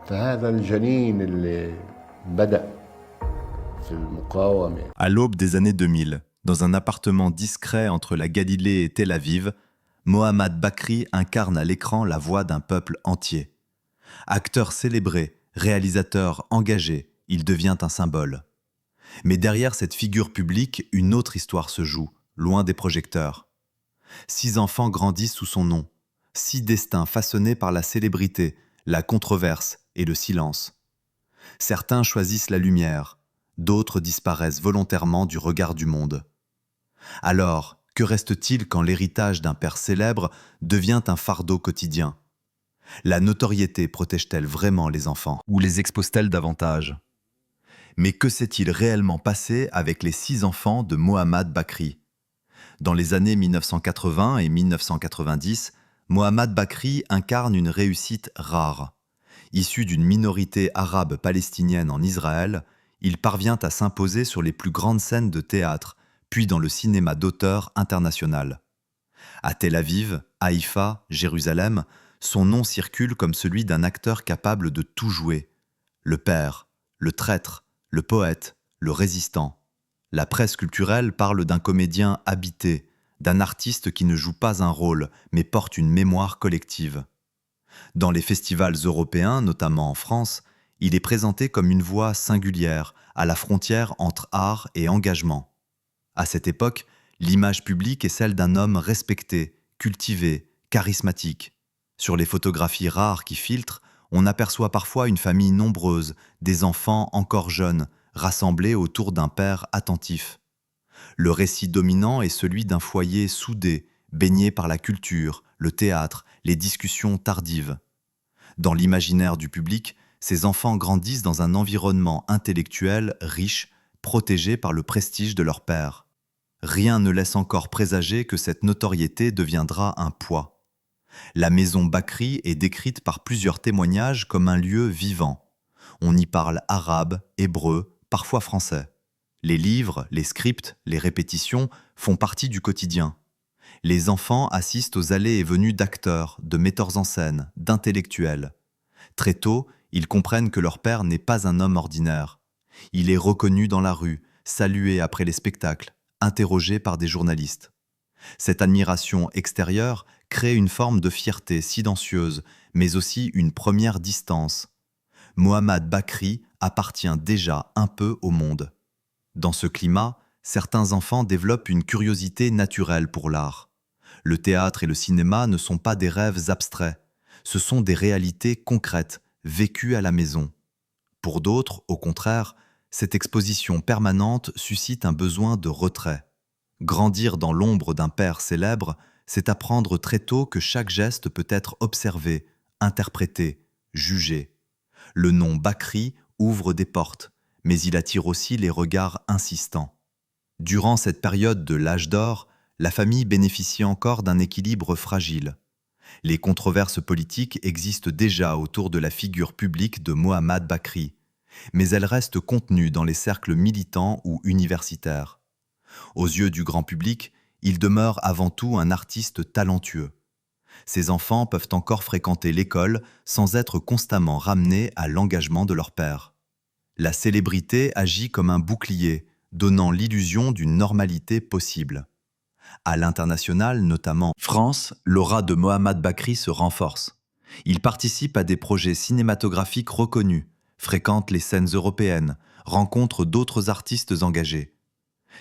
فهذا الجنين اللي بدأ في المقاومة. À l'aube des années 2000, dans un appartement discret entre la Galilée et Tel Aviv, Mohammad Bakri incarne à l'écran la voix d'un peuple entier. Acteur célébré, réalisateur engagé, il devient un symbole. Mais derrière cette figure publique, une autre histoire se joue, loin des projecteurs. 6 enfants grandissent sous son nom, 6 destins façonnés par la célébrité, la controverse et le silence. Certains choisissent la lumière, d'autres disparaissent volontairement du regard du monde. Alors, que reste-t-il quand l'héritage d'un père célèbre devient un fardeau quotidien ? La notoriété protège-t-elle vraiment les enfants ou les expose-t-elle davantage ? Mais que s'est-il réellement passé avec les 6 enfants de Mohammad Bakri ? Dans les années 1980 et 1990, Mohammad Bakri incarne une réussite rare. Issu d'une minorité arabe palestinienne en Israël, il parvient à s'imposer sur les plus grandes scènes de théâtre, puis dans le cinéma d'auteur international. À Tel Aviv, Haïfa, Jérusalem, son nom circule comme celui d'un acteur capable de tout jouer. Le père, le traître, le poète, le résistant. La presse culturelle parle d'un comédien habité, d'un artiste qui ne joue pas un rôle, mais porte une mémoire collective. Dans les festivals européens, notamment en France, il est présenté comme une voix singulière, à la frontière entre art et engagement. À cette époque, l'image publique est celle d'un homme respecté, cultivé, charismatique. Sur les photographies rares qui filtrent, on aperçoit parfois une famille nombreuse, des enfants encore jeunes, rassemblés autour d'un père attentif. Le récit dominant est celui d'un foyer soudé, baigné par la culture, le théâtre, les discussions tardives. Dans l'imaginaire du public, ces enfants grandissent dans un environnement intellectuel riche, protégé par le prestige de leur père. Rien ne laisse encore présager que cette notoriété deviendra un poids. La maison Bakri est décrite par plusieurs témoignages comme un lieu vivant. On y parle arabe, hébreu, parfois français. Les livres, les scripts, les répétitions font partie du quotidien. Les enfants assistent aux allées et venues d'acteurs, de metteurs en scène, d'intellectuels. Très tôt, ils comprennent que leur père n'est pas un homme ordinaire. Il est reconnu dans la rue, salué après les spectacles, interrogé par des journalistes. Cette admiration extérieure crée une forme de fierté silencieuse, mais aussi une première distance. Mohammad Bakri appartient déjà un peu au monde. Dans ce climat, certains enfants développent une curiosité naturelle pour l'art. Le théâtre et le cinéma ne sont pas des rêves abstraits, ce sont des réalités concrètes, vécues à la maison. Pour d'autres, au contraire, cette exposition permanente suscite un besoin de retrait. Grandir dans l'ombre d'un père célèbre, c'est apprendre très tôt que chaque geste peut être observé, interprété, jugé. Le nom Bakri ouvre des portes, mais il attire aussi les regards insistants. Durant cette période de l'âge d'or, la famille bénéficie encore d'un équilibre fragile. Les controverses politiques existent déjà autour de la figure publique de Mohammad Bakri, mais elles restent contenues dans les cercles militants ou universitaires. Aux yeux du grand public, il demeure avant tout un artiste talentueux. Ces enfants peuvent encore fréquenter l'école sans être constamment ramenés à l'engagement de leur père. La célébrité agit comme un bouclier, donnant l'illusion d'une normalité possible. À l'international, notamment en France, l'aura de Mohammad Bakri se renforce. Il participe à des projets cinématographiques reconnus, fréquente les scènes européennes, rencontre d'autres artistes engagés.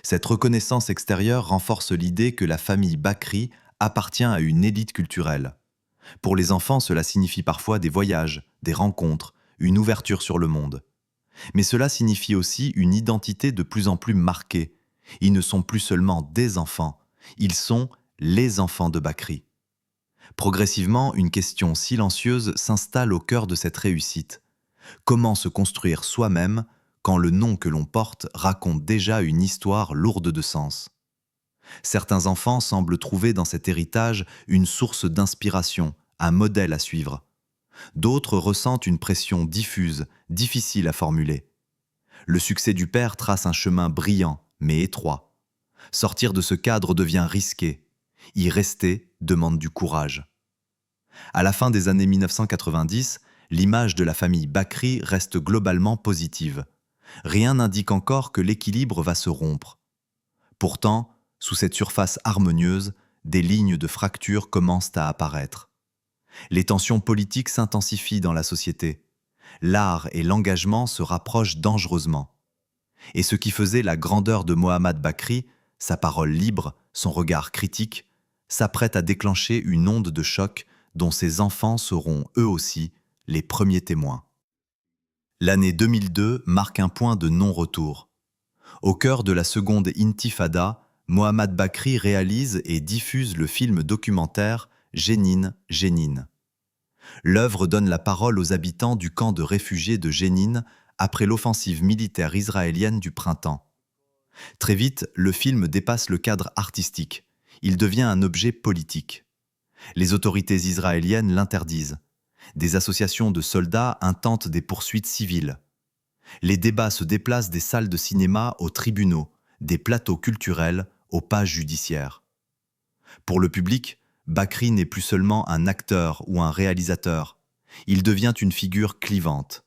Cette reconnaissance extérieure renforce l'idée que la famille Bakri appartient à une élite culturelle. Pour les enfants, cela signifie parfois des voyages, des rencontres, une ouverture sur le monde. Mais cela signifie aussi une identité de plus en plus marquée. Ils ne sont plus seulement des enfants, ils sont les enfants de Bakri. Progressivement, une question silencieuse s'installe au cœur de cette réussite. Comment se construire soi-même quand le nom que l'on porte raconte déjà une histoire lourde de sens ? Certains enfants semblent trouver dans cet héritage une source d'inspiration, un modèle à suivre. D'autres ressentent une pression diffuse, difficile à formuler. Le succès du père trace un chemin brillant, mais étroit. Sortir de ce cadre devient risqué. Y rester demande du courage. À la fin des années 1990, l'image de la famille Bakri reste globalement positive. Rien n'indique encore que l'équilibre va se rompre. Pourtant, sous cette surface harmonieuse, des lignes de fracture commencent à apparaître. Les tensions politiques s'intensifient dans la société. L'art et l'engagement se rapprochent dangereusement. Et ce qui faisait la grandeur de Mohammad Bakri, sa parole libre, son regard critique, s'apprête à déclencher une onde de choc dont ses enfants seront eux aussi les premiers témoins. L'année 2002 marque un point de non-retour. Au cœur de la seconde intifada, Mohammad Bakri réalise et diffuse le film documentaire Jénine, Jénine. L'œuvre donne la parole aux habitants du camp de réfugiés de Jénine après l'offensive militaire israélienne du printemps. Très vite, le film dépasse le cadre artistique. Il devient un objet politique. Les autorités israéliennes l'interdisent. Des associations de soldats intentent des poursuites civiles. Les débats se déplacent des salles de cinéma aux tribunaux, des plateaux culturels aux pages judiciaires. Pour le public, Bakri n'est plus seulement un acteur ou un réalisateur. Il devient une figure clivante.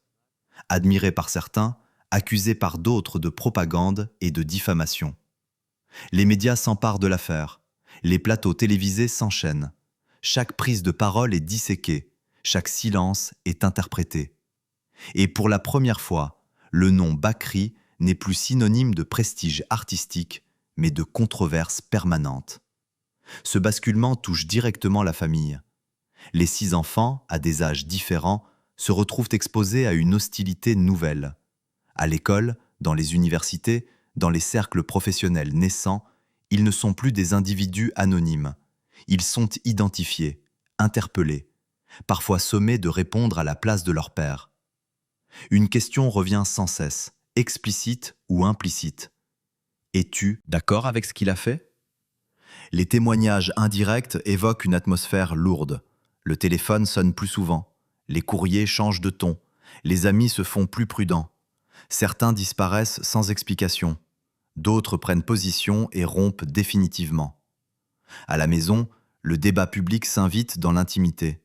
Admiré par certains, accusé par d'autres de propagande et de diffamation. Les médias s'emparent de l'affaire. Les plateaux télévisés s'enchaînent. Chaque prise de parole est disséquée. Chaque silence est interprété. Et pour la première fois, le nom Bakri n'est plus synonyme de prestige artistique, mais de controverse permanente. Ce basculement touche directement la famille. Les 6 enfants, à des âges différents, se retrouvent exposés à une hostilité nouvelle. À l'école, dans les universités, dans les cercles professionnels naissants, ils ne sont plus des individus anonymes. Ils sont identifiés, interpellés, parfois sommés de répondre à la place de leur père. Une question revient sans cesse, explicite ou implicite. Es-tu d'accord avec ce qu'il a fait ? Les témoignages indirects évoquent une atmosphère lourde. Le téléphone sonne plus souvent. Les courriers changent de ton. Les amis se font plus prudents. Certains disparaissent sans explication. D'autres prennent position et rompent définitivement. À la maison, le débat public s'invite dans l'intimité.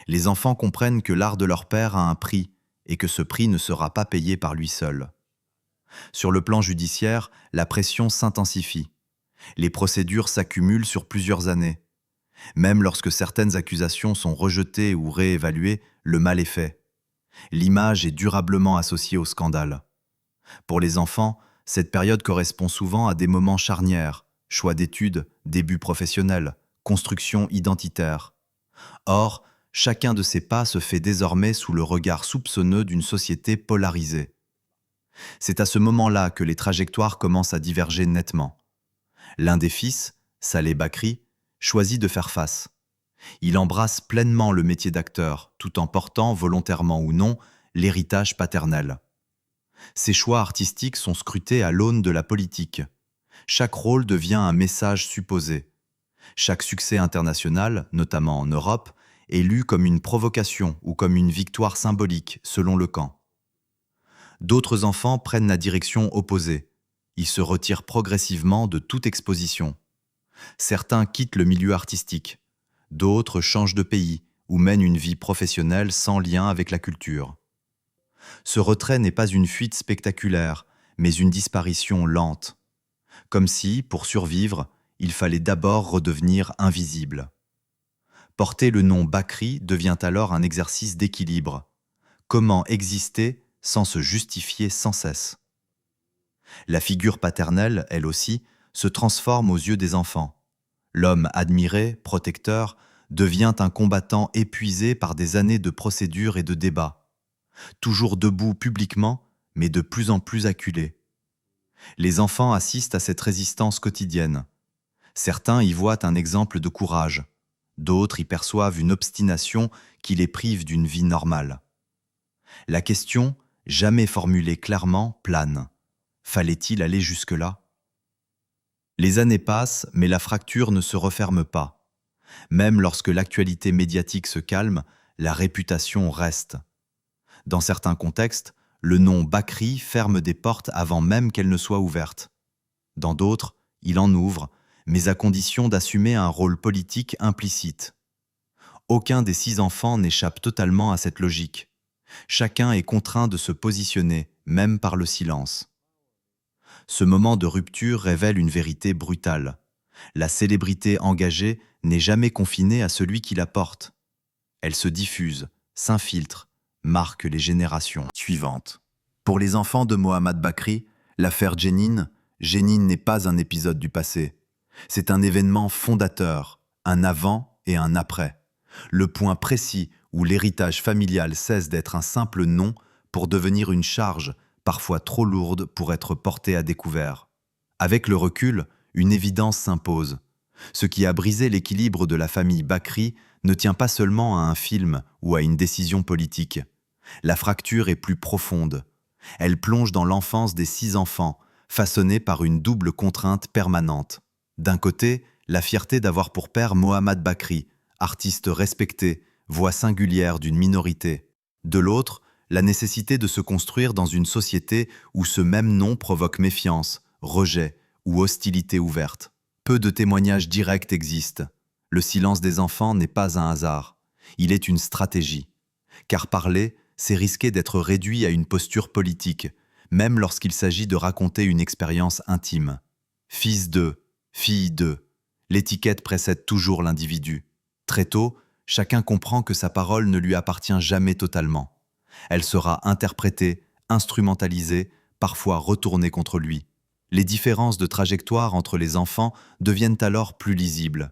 Les enfants comprennent que l'art de leur père a un prix et que ce prix ne sera pas payé par lui seul. Sur le plan judiciaire, la pression s'intensifie. Les procédures s'accumulent sur plusieurs années. Même lorsque certaines accusations sont rejetées ou réévaluées, le mal est fait. L'image est durablement associée au scandale. Pour les enfants, cette période correspond souvent à des moments charnières, choix d'études, début professionnel, construction identitaire. Or, chacun de ces pas se fait désormais sous le regard soupçonneux d'une société polarisée. C'est à ce moment-là que les trajectoires commencent à diverger nettement. L'un des fils, Saleh Bakri, choisit de faire face. Il embrasse pleinement le métier d'acteur, tout en portant, volontairement ou non, l'héritage paternel. Ses choix artistiques sont scrutés à l'aune de la politique. Chaque rôle devient un message supposé. Chaque succès international, notamment en Europe, est lu comme une provocation ou comme une victoire symbolique, selon le camp. D'autres enfants prennent la direction opposée. Ils se retirent progressivement de toute exposition. Certains quittent le milieu artistique. D'autres changent de pays ou mènent une vie professionnelle sans lien avec la culture. Ce retrait n'est pas une fuite spectaculaire, mais une disparition lente. Comme si, pour survivre, il fallait d'abord redevenir invisible. Porter le nom Bakri devient alors un exercice d'équilibre. Comment exister sans se justifier sans cesse ? La figure paternelle, elle aussi, se transforme aux yeux des enfants. L'homme admiré, protecteur, devient un combattant épuisé par des années de procédures et de débats. Toujours debout publiquement, mais de plus en plus acculé. Les enfants assistent à cette résistance quotidienne. Certains y voient un exemple de courage. D'autres y perçoivent une obstination qui les prive d'une vie normale. La question, jamais formulée clairement, plane. Fallait-il aller jusque-là ? Les années passent, mais la fracture ne se referme pas. Même lorsque l'actualité médiatique se calme, la réputation reste. Dans certains contextes, le nom Bakri ferme des portes avant même qu'elles ne soient ouvertes. Dans d'autres, il en ouvre, mais à condition d'assumer un rôle politique implicite. Aucun des 6 enfants n'échappe totalement à cette logique. Chacun est contraint de se positionner, même par le silence. Ce moment de rupture révèle une vérité brutale. La célébrité engagée n'est jamais confinée à celui qui la porte. Elle se diffuse, s'infiltre, marque les générations suivantes. Pour les enfants de Mohamed Bakri, l'affaire Jenin n'est pas un épisode du passé. C'est un événement fondateur, un avant et un après. Le point précis où l'héritage familial cesse d'être un simple nom pour devenir une charge, parfois trop lourde pour être portée à découvert. Avec le recul, une évidence s'impose. Ce qui a brisé l'équilibre de la famille Bakri ne tient pas seulement à un film ou à une décision politique. La fracture est plus profonde. Elle plonge dans l'enfance des 6 enfants, façonnés par une double contrainte permanente. D'un côté, la fierté d'avoir pour père Mohamed Bakri, artiste respecté, voix singulière d'une minorité. De l'autre, la nécessité de se construire dans une société où ce même nom provoque méfiance, rejet ou hostilité ouverte. Peu de témoignages directs existent. Le silence des enfants n'est pas un hasard. Il est une stratégie. Car parler, c'est risquer d'être réduit à une posture politique, même lorsqu'il s'agit de raconter une expérience intime. Fils de, fille de, l'étiquette précède toujours l'individu. Très tôt, chacun comprend que sa parole ne lui appartient jamais totalement. Elle sera interprétée, instrumentalisée, parfois retournée contre lui. Les différences de trajectoire entre les enfants deviennent alors plus lisibles.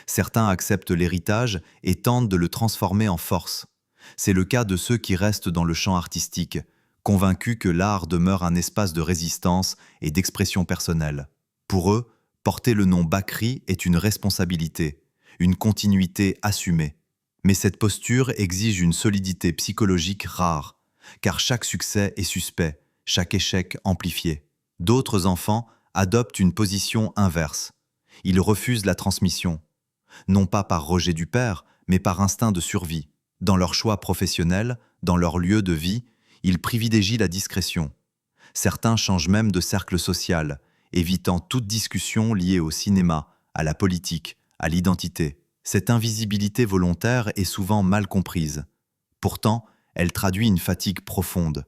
Certains acceptent l'héritage et tentent de le transformer en force. C'est le cas de ceux qui restent dans le champ artistique, convaincus que l'art demeure un espace de résistance et d'expression personnelle. Pour eux, porter le nom Bakri est une responsabilité, une continuité assumée. Mais cette posture exige une solidité psychologique rare, car chaque succès est suspect, chaque échec amplifié. D'autres enfants adoptent une position inverse. Ils refusent la transmission, non pas par rejet du père, mais par instinct de survie. Dans leur choix professionnel, dans leur lieu de vie, ils privilégient la discrétion. Certains changent même de cercle social, évitant toute discussion liée au cinéma, à la politique, à l'identité. Cette invisibilité volontaire est souvent mal comprise. Pourtant, elle traduit une fatigue profonde,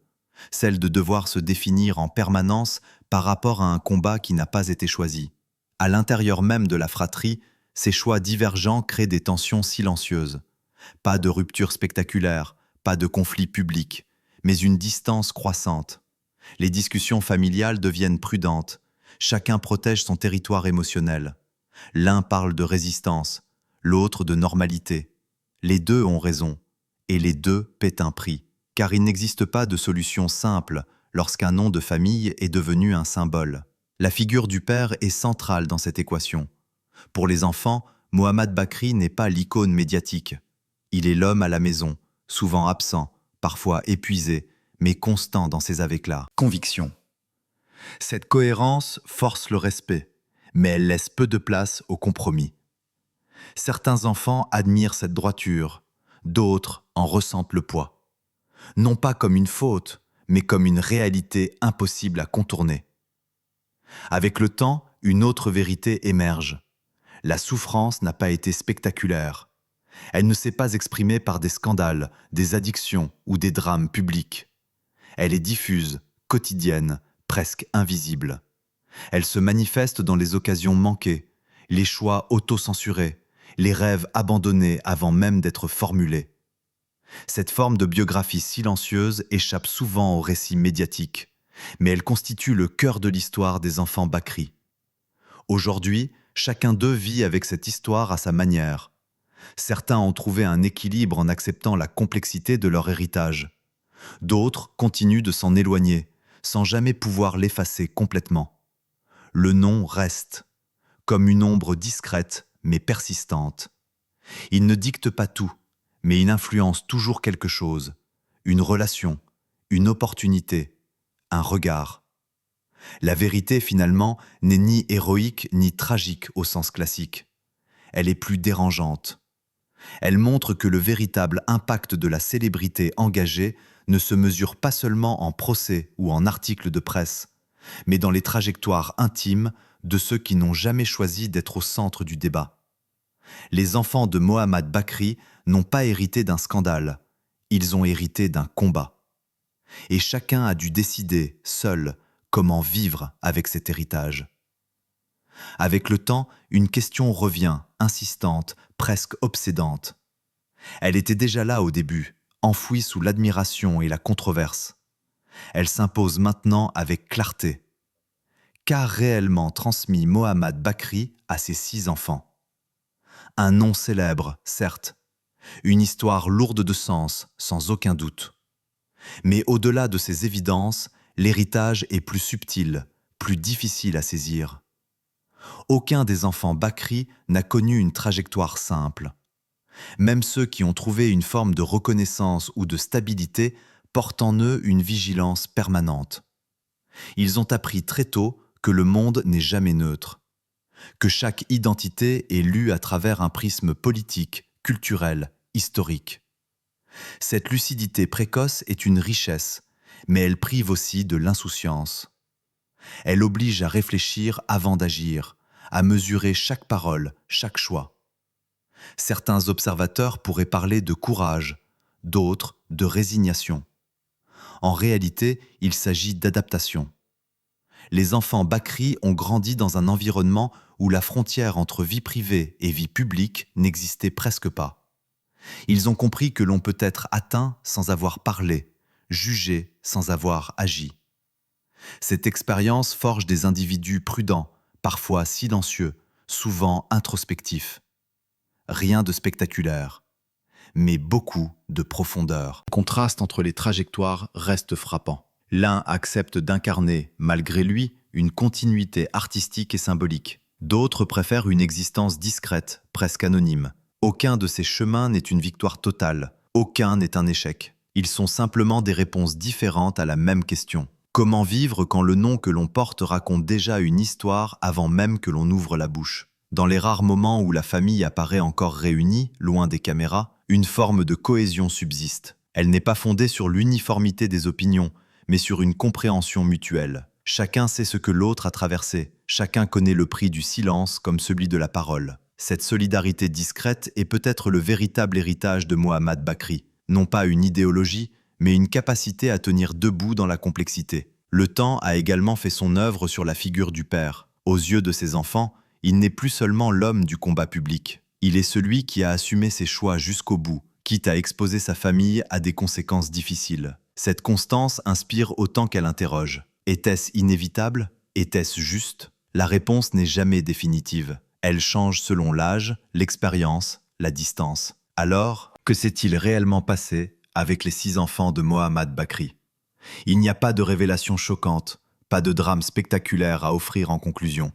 celle de devoir se définir en permanence par rapport à un combat qui n'a pas été choisi. À l'intérieur même de la fratrie, ces choix divergents créent des tensions silencieuses. Pas de rupture spectaculaire, pas de conflit public, mais une distance croissante. Les discussions familiales deviennent prudentes. Chacun protège son territoire émotionnel. L'un parle de résistance, l'autre de normalité. Les deux ont raison, et les deux paient un prix, car il n'existe pas de solution simple lorsqu'un nom de famille est devenu un symbole. La figure du père est centrale dans cette équation. Pour les enfants, Mohamed Bakri n'est pas l'icône médiatique. Il est l'homme à la maison, souvent absent, parfois épuisé, mais constant dans ses éclats. Conviction. Cette cohérence force le respect, mais elle laisse peu de place au compromis. Certains enfants admirent cette droiture, d'autres en ressentent le poids. Non pas comme une faute, mais comme une réalité impossible à contourner. Avec le temps, une autre vérité émerge. La souffrance n'a pas été spectaculaire. Elle ne s'est pas exprimée par des scandales, des addictions ou des drames publics. Elle est diffuse, quotidienne, presque invisible. Elle se manifeste dans les occasions manquées, les choix auto-censurés, les rêves abandonnés avant même d'être formulés. Cette forme de biographie silencieuse échappe souvent au récit médiatique, mais elle constitue le cœur de l'histoire des enfants Bakri. Aujourd'hui, chacun d'eux vit avec cette histoire à sa manière. Certains ont trouvé un équilibre en acceptant la complexité de leur héritage. D'autres continuent de s'en éloigner, sans jamais pouvoir l'effacer complètement. Le nom reste, comme une ombre discrète mais persistante. Il ne dicte pas tout, mais il influence toujours quelque chose, une relation, une opportunité, un regard. La vérité, finalement, n'est ni héroïque ni tragique au sens classique. Elle est plus dérangeante. Elle montre que le véritable impact de la célébrité engagée ne se mesure pas seulement en procès ou en articles de presse, mais dans les trajectoires intimes de ceux qui n'ont jamais choisi d'être au centre du débat. Les enfants de Mohamed Bakri n'ont pas hérité d'un scandale. Ils ont hérité d'un combat. Et chacun a dû décider, seul, comment vivre avec cet héritage. Avec le temps, une question revient, insistante, presque obsédante. Elle était déjà là au début, enfouie sous l'admiration et la controverse. Elle s'impose maintenant avec clarté. Qu'a réellement transmis Mohammad Bakri à ses 6 enfants? Un nom célèbre, certes, une histoire lourde de sens, sans aucun doute. Mais au-delà de ces évidences, l'héritage est plus subtil, plus difficile à saisir. Aucun des enfants Bakri n'a connu une trajectoire simple. Même ceux qui ont trouvé une forme de reconnaissance ou de stabilité portent en eux une vigilance permanente. Ils ont appris très tôt que le monde n'est jamais neutre, que chaque identité est lue à travers un prisme politique, culturel, historique. Cette lucidité précoce est une richesse, mais elle prive aussi de l'insouciance. Elle oblige à réfléchir avant d'agir, à mesurer chaque parole, chaque choix. Certains observateurs pourraient parler de courage, d'autres de résignation. En réalité, il s'agit d'adaptation. Les enfants Bakri ont grandi dans un environnement où la frontière entre vie privée et vie publique n'existait presque pas. Ils ont compris que l'on peut être atteint sans avoir parlé, jugé sans avoir agi. Cette expérience forge des individus prudents, parfois silencieux, souvent introspectifs. Rien de spectaculaire, mais beaucoup de profondeur. Le contraste entre les trajectoires reste frappant. L'un accepte d'incarner, malgré lui, une continuité artistique et symbolique. D'autres préfèrent une existence discrète, presque anonyme. Aucun de ces chemins n'est une victoire totale. Aucun n'est un échec. Ils sont simplement des réponses différentes à la même question. Comment vivre quand le nom que l'on porte raconte déjà une histoire avant même que l'on ouvre la bouche? Dans les rares moments où la famille apparaît encore réunie, loin des caméras, une forme de cohésion subsiste. Elle n'est pas fondée sur l'uniformité des opinions, mais sur une compréhension mutuelle. Chacun sait ce que l'autre a traversé. Chacun connaît le prix du silence comme celui de la parole. Cette solidarité discrète est peut-être le véritable héritage de Mohammad Bakri. Non pas une idéologie, mais une capacité à tenir debout dans la complexité. Le temps a également fait son œuvre sur la figure du père. Aux yeux de ses enfants, il n'est plus seulement l'homme du combat public. Il est celui qui a assumé ses choix jusqu'au bout, quitte à exposer sa famille à des conséquences difficiles. Cette constance inspire autant qu'elle interroge. Était-ce inévitable? Était-ce juste? La réponse n'est jamais définitive. Elle change selon l'âge, l'expérience, la distance. Alors, que s'est-il réellement passé avec les 6 enfants de Mohammad Bakri? Il n'y a pas de révélation choquante, pas de drame spectaculaire à offrir en conclusion.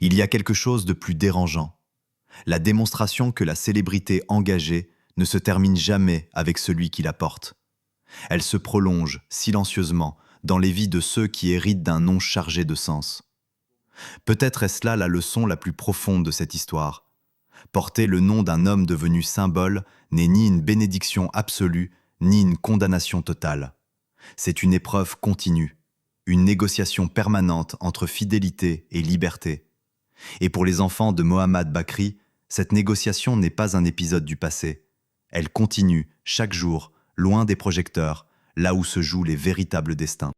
Il y a quelque chose de plus dérangeant. La démonstration que la célébrité engagée ne se termine jamais avec celui qui la porte. Elle se prolonge, silencieusement, dans les vies de ceux qui héritent d'un nom chargé de sens. Peut-être est-ce là la leçon la plus profonde de cette histoire. Porter le nom d'un homme devenu symbole n'est ni une bénédiction absolue, ni une condamnation totale. C'est une épreuve continue, une négociation permanente entre fidélité et liberté. Et pour les enfants de Mohammad Bakri, cette négociation n'est pas un épisode du passé. Elle continue, chaque jour, loin des projecteurs, là où se jouent les véritables destins.